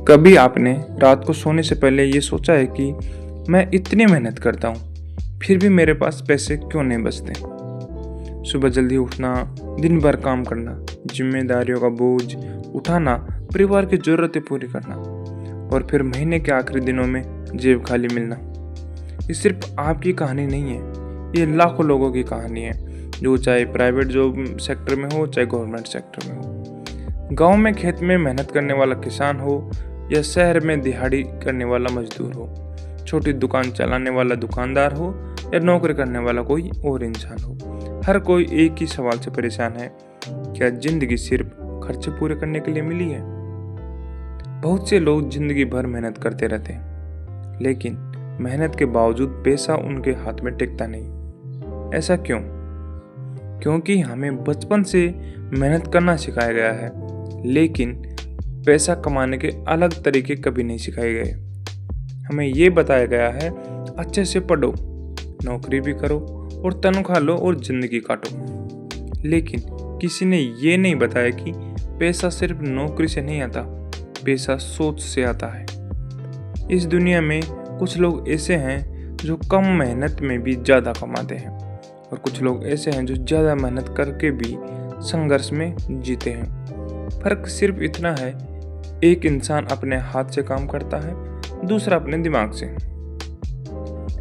कभी आपने रात को सोने से पहले ये सोचा है कि मैं इतनी मेहनत करता हूँ फिर भी मेरे पास पैसे क्यों नहीं बचते। सुबह जल्दी उठना, दिन भर काम करना, जिम्मेदारियों का बोझ उठाना, परिवार की ज़रूरतें पूरी करना और फिर महीने के आखिरी दिनों में जेब खाली मिलना। ये सिर्फ आपकी कहानी नहीं है, ये लाखों लोगों की कहानी है, जो चाहे प्राइवेट जॉब सेक्टर में हो चाहे गवर्नमेंट सेक्टर में हो। गांव में खेत में मेहनत करने वाला किसान हो या शहर में दिहाड़ी करने वाला मजदूर हो, छोटी दुकान चलाने वाला दुकानदार हो या नौकरी करने वाला कोई और इंसान हो, हर कोई एक ही सवाल से परेशान है, क्या जिंदगी सिर्फ खर्चे पूरे करने के लिए मिली है। बहुत से लोग जिंदगी भर मेहनत करते रहते हैं, लेकिन मेहनत के बावजूद पैसा उनके हाथ में टिकता नहीं। ऐसा क्यों? क्योंकि हमें बचपन से मेहनत करना सिखाया गया है, लेकिन पैसा कमाने के अलग तरीके कभी नहीं सिखाए गए। हमें ये बताया गया है, अच्छे से पढ़ो, नौकरी भी करो और तनख्वाह लो और जिंदगी काटो। लेकिन किसी ने ये नहीं बताया कि पैसा सिर्फ नौकरी से नहीं आता, पैसा सोच से आता है। इस दुनिया में कुछ लोग ऐसे हैं जो कम मेहनत में भी ज़्यादा कमाते हैं और कुछ लोग ऐसे हैं जो ज़्यादा मेहनत करके भी संघर्ष में जीते हैं। फर्क सिर्फ इतना है, एक इंसान अपने हाथ से काम करता है, दूसरा अपने दिमाग से।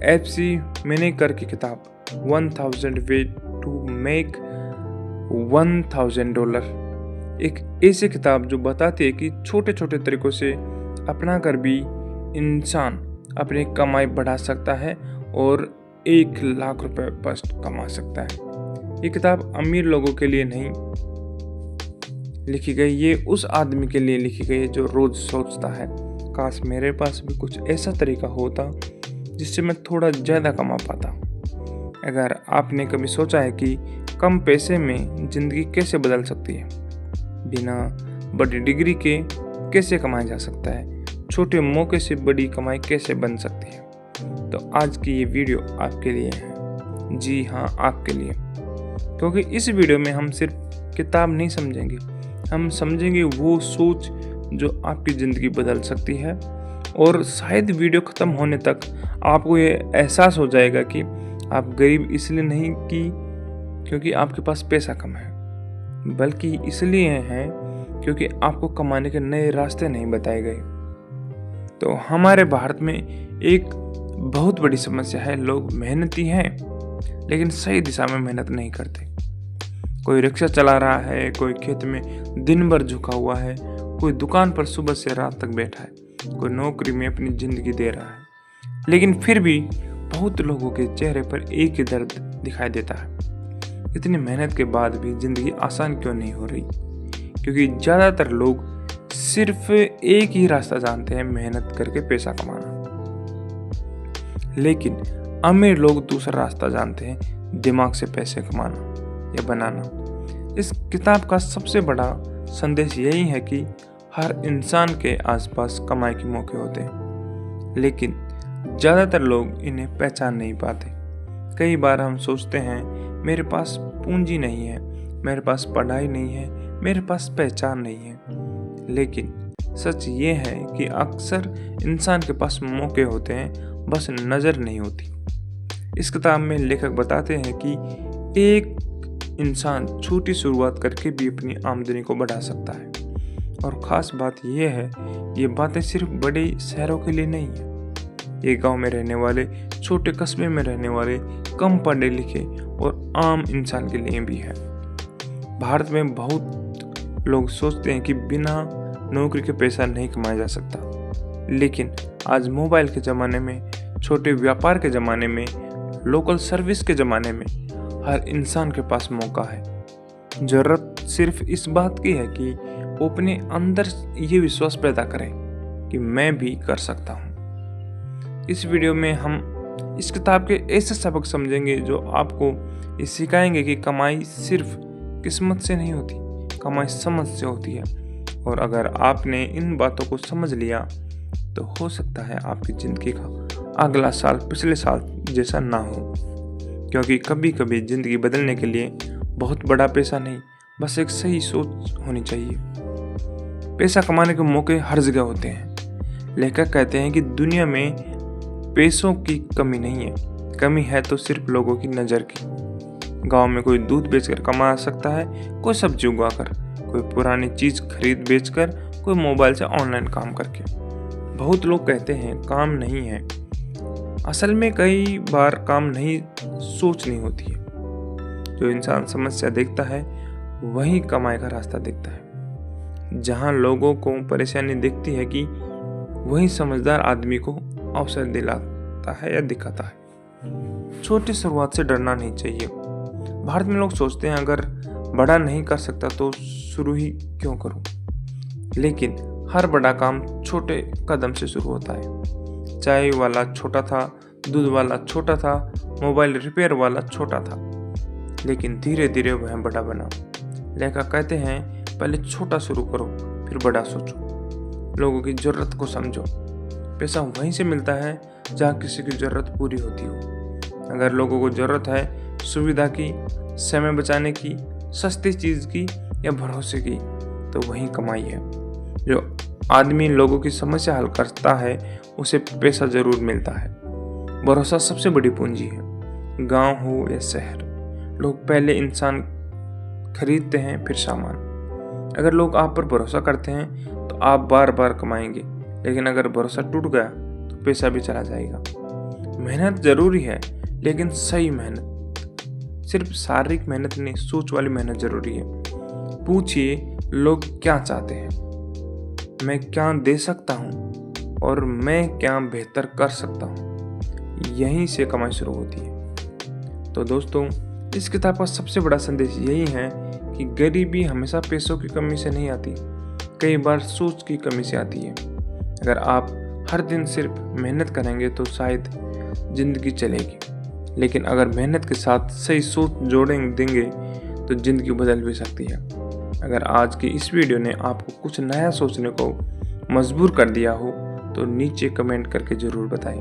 FC मेनेकर की किताब 1000 Ways to Make $1000 एक ऐसी किताब जो बताती है कि छोटे छोटे तरीकों से अपना कर भी इंसान अपनी कमाई बढ़ा सकता है और 1 लाख रुपए फर्स्ट कमा सकता है। ये किताब अमीर लोगों के लिए नहीं लिखी गई, ये उस आदमी के लिए लिखी गई है जो रोज सोचता है, काश मेरे पास भी कुछ ऐसा तरीका होता जिससे मैं थोड़ा ज़्यादा कमा पाता। अगर आपने कभी सोचा है कि कम पैसे में ज़िंदगी कैसे बदल सकती है, बिना बड़ी डिग्री के कैसे कमाया जा सकता है, छोटे मौके से बड़ी कमाई कैसे बन सकती है, तो आज की ये वीडियो आपके लिए है। जी हाँ, आपके लिए, क्योंकि इस वीडियो में हम सिर्फ किताब नहीं समझेंगे, हम समझेंगे वो सोच जो आपकी ज़िंदगी बदल सकती है। और शायद वीडियो ख़त्म होने तक आपको ये एहसास हो जाएगा कि आप गरीब इसलिए नहीं कि क्योंकि आपके पास पैसा कम है, बल्कि इसलिए हैं क्योंकि आपको कमाने के नए रास्ते नहीं बताए गए। तो हमारे भारत में एक बहुत बड़ी समस्या है, लोग मेहनती हैं लेकिन सही दिशा में मेहनत नहीं करते। कोई रिक्शा चला रहा है, कोई खेत में दिन भर झुका हुआ है, कोई दुकान पर सुबह से रात तक बैठा है, कोई नौकरी में अपनी ज़िंदगी दे रहा है, लेकिन फिर भी बहुत लोगों के चेहरे पर एक ही दर्द दिखाई देता है। इतनी मेहनत के बाद भी ज़िंदगी आसान क्यों नहीं हो रही? क्योंकि ज़्यादातर लोग सिर्फ एक ही रास्ता जानते हैं, मेहनत करके पैसा कमाना। लेकिन अमीर लोग दूसरा रास्ता जानते हैं, दिमाग से पैसे कमाना या बनाना। इस किताब का सबसे बड़ा संदेश यही है कि हर इंसान के आसपास कमाई के मौके होते हैं, लेकिन ज़्यादातर लोग इन्हें पहचान नहीं पाते। कई बार हम सोचते हैं, मेरे पास पूंजी नहीं है, मेरे पास पढ़ाई नहीं है, मेरे पास पहचान नहीं है। लेकिन सच ये है कि अक्सर इंसान के पास मौके होते हैं, बस नज़र नहीं होती। इस किताब में लेखक बताते हैं कि एक इंसान छोटी शुरुआत करके भी अपनी आमदनी को बढ़ा सकता है। और ख़ास बात यह है, ये बातें सिर्फ बड़े शहरों के लिए नहीं है, ये गांव में रहने वाले, छोटे कस्बे में रहने वाले, कम पढ़े लिखे और आम इंसान के लिए भी है। भारत में बहुत लोग सोचते हैं कि बिना नौकरी के पैसा नहीं कमाया जा सकता, लेकिन आज मोबाइल के ज़माने में, छोटे व्यापार के ज़माने में, लोकल सर्विस के ज़माने में हर इंसान के पास मौका है। ज़रूरत सिर्फ इस बात की है कि वो अपने अंदर ये विश्वास पैदा करें कि मैं भी कर सकता हूँ। इस वीडियो में हम इस किताब के ऐसे सबक समझेंगे जो आपको ये सिखाएंगे कि कमाई सिर्फ किस्मत से नहीं होती, कमाई समझ से होती है। और अगर आपने इन बातों को समझ लिया तो हो सकता है आपकी ज़िंदगी का अगला साल पिछले साल जैसा ना हो। क्योंकि कभी कभी ज़िंदगी बदलने के लिए बहुत बड़ा पैसा नहीं, बस एक सही सोच होनी चाहिए। पैसा कमाने के मौके हर जगह होते हैं, लेखक कहते हैं कि दुनिया में पैसों की कमी नहीं है, कमी है तो सिर्फ लोगों की नज़र की। गांव में कोई दूध बेचकर कमा सकता है, कोई सब्जी उगाकर, कोई पुरानी चीज़ खरीद बेचकर, कोई मोबाइल से ऑनलाइन काम करके। बहुत लोग कहते हैं काम नहीं है, असल में कई बार काम नहीं, सोच नहीं होती है। जो इंसान समस्या देखता है वही कमाई का रास्ता देखता है। जहाँ लोगों को परेशानी दिखती है कि वही समझदार आदमी को अवसर दिलाता है या दिखाता है। छोटी शुरुआत से डरना नहीं चाहिए। भारत में लोग सोचते हैं अगर बड़ा नहीं कर सकता तो शुरू ही क्यों करूं, लेकिन हर बड़ा काम छोटे कदम से शुरू होता है। चाय वाला छोटा था, दूध वाला छोटा था, मोबाइल रिपेयर वाला छोटा था, लेकिन धीरे धीरे वह बड़ा बना। लेखक कहते हैं पहले छोटा शुरू करो, फिर बड़ा सोचो, लोगों की जरूरत को समझो। पैसा वहीं से मिलता है जहाँ किसी की जरूरत पूरी होती हो। अगर लोगों को जरूरत है सुविधा की, समय बचाने की, सस्ती चीज़ की या भरोसे की, तो वहीं कमाई है। जो आदमी लोगों की समस्या हल करता है उसे पैसा जरूर मिलता है। भरोसा सबसे बड़ी पूंजी है। गांव हो या शहर, लोग पहले इंसान खरीदते हैं फिर सामान। अगर लोग आप पर भरोसा करते हैं तो आप बार बार कमाएंगे, लेकिन अगर भरोसा टूट गया तो पैसा भी चला जाएगा। मेहनत जरूरी है, लेकिन सही मेहनत। सिर्फ शारीरिक मेहनत नहीं, सोच वाली मेहनत जरूरी है। पूछिए लोग क्या चाहते हैं, मैं क्या दे सकता हूँ और मैं क्या बेहतर कर सकता हूँ। यहीं से कमाई शुरू होती है। तो दोस्तों, इस किताब का सबसे बड़ा संदेश यही है कि गरीबी हमेशा पैसों की कमी से नहीं आती, कई बार सोच की कमी से आती है। अगर आप हर दिन सिर्फ मेहनत करेंगे तो शायद जिंदगी चलेगी, लेकिन अगर मेहनत के साथ सही सोच देंगे तो जिंदगी बदल भी सकती है। अगर आज की इस वीडियो ने आपको कुछ नया सोचने को मजबूर कर दिया हो तो नीचे कमेंट करके ज़रूर बताएं।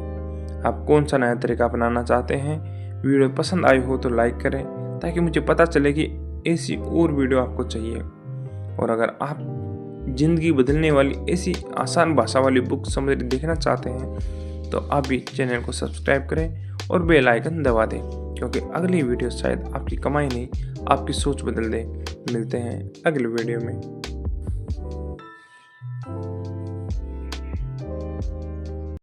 आप कौन सा नया तरीका अपनाना चाहते हैं। वीडियो पसंद आई हो तो लाइक करें ताकि मुझे पता चले कि ऐसी और वीडियो आपको चाहिए। और अगर आप ज़िंदगी बदलने वाली ऐसी आसान भाषा वाली बुक समरी देखना चाहते हैं तो आप भी चैनल को सब्सक्राइब करें और बेल आइकन दबा दें, क्योंकि अगली वीडियो शायद आपकी कमाई नहीं, आपकी सोच बदल दे। मिलते हैं अगले वीडियो में।